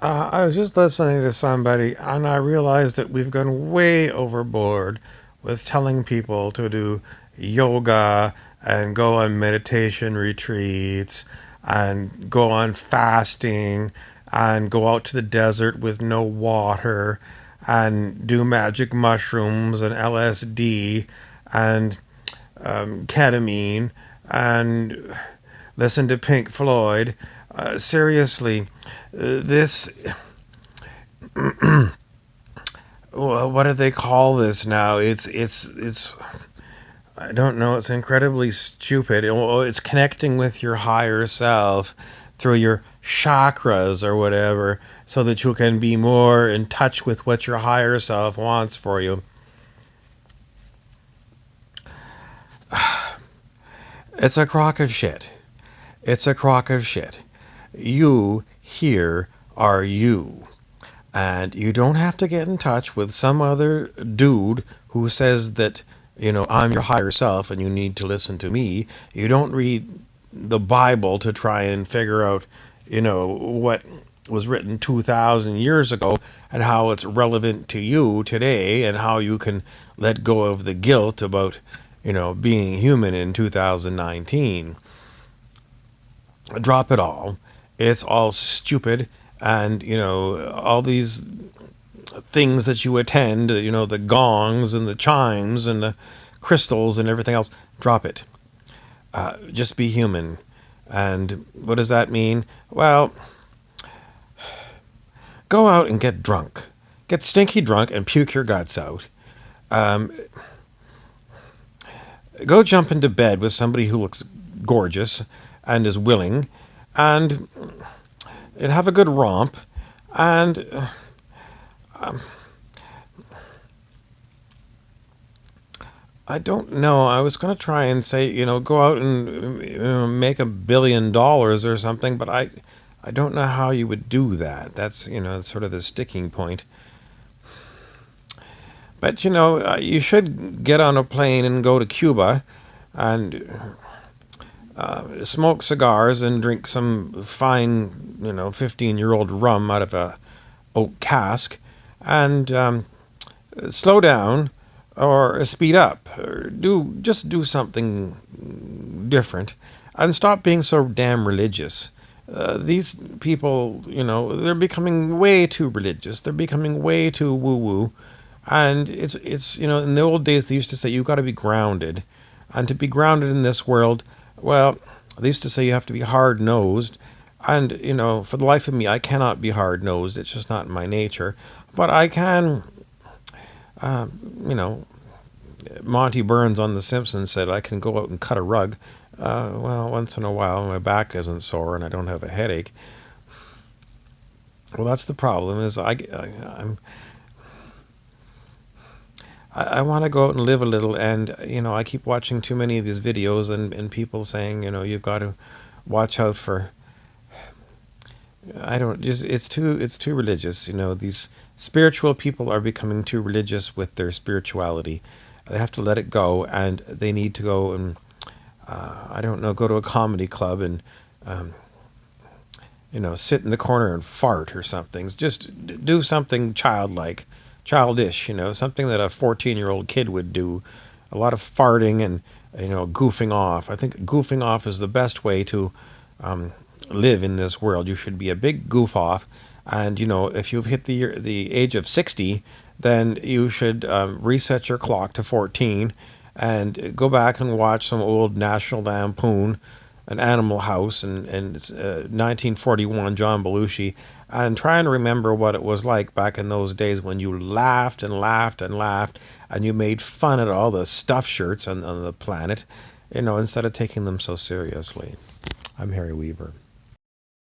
I was just listening to somebody and I realized that we've gone way overboard with telling people to do yoga and go on meditation retreats and go on fasting and go out to the desert with no water and do magic mushrooms and LSD and ketamine and listen to Pink Floyd. Seriously, this, what do they call this now? It's I don't know. It's incredibly stupid. It's connecting with your higher self through your chakras or whatever, so that you can be more in touch with what your higher self wants for you. It's a crock of shit. It's a crock of shit. You here are you. And you don't have to get in touch with some other dude who says that, I'm your higher self and you need to listen to me. You don't read the Bible to try and figure out, what was written 2,000 years ago and how it's relevant to you today and how you can let go of the guilt about, being human in 2019. Drop it all. It's all stupid. And, all these things that you attend, the gongs and the chimes and the crystals and everything else, drop it. Just be human. And what does that mean? Well, go out and get drunk. Get stinky drunk and puke your guts out. Um, Go jump into bed with somebody who looks gorgeous and is willing, and have a good romp, and I don't know. I was going to try and say, go out and make $1 billion or something, but I don't know how you would do that. That's, sort of the sticking point. But, you should get on a plane and go to Cuba and smoke cigars and drink some fine, 15-year-old rum out of a oak cask and slow down or speed up or do something different and stop being so damn religious. These people, they're becoming way too religious. They're becoming way too woo-woo. And it's in the old days they used to say you got to be grounded. And to be grounded in this world, well, they used to say you have to be hard-nosed. And, for the life of me, I cannot be hard-nosed. It's just not in my nature. But I can, uh, you know, Monty Burns on The Simpsons said I can go out and cut a rug. Well, once in a while, my back isn't sore and I don't have a headache. Well, that's the problem. Is I want to go out and live a little, and I keep watching too many of these videos and people saying you've got to watch out for. I don't just it's too religious. These spiritual people are becoming too religious with their spirituality. They have to let it go, and they need to go and I don't know, go to a comedy club and um, sit in the corner and fart or something. Just do something childlike, childish. Something that a 14-year-old kid would do. A lot of farting and goofing off. I think goofing off is the best way to um, live in this world. You should be a big goof off, and if you've hit the age of 60, then you should reset your clock to 14 and go back and watch some old National Lampoon, an Animal House, and 1941 John Belushi, and try and remember what it was like back in those days when you laughed and laughed and laughed, and you made fun at all the stuffed shirts on the planet, instead of taking them so seriously. I'm Harry Weaver.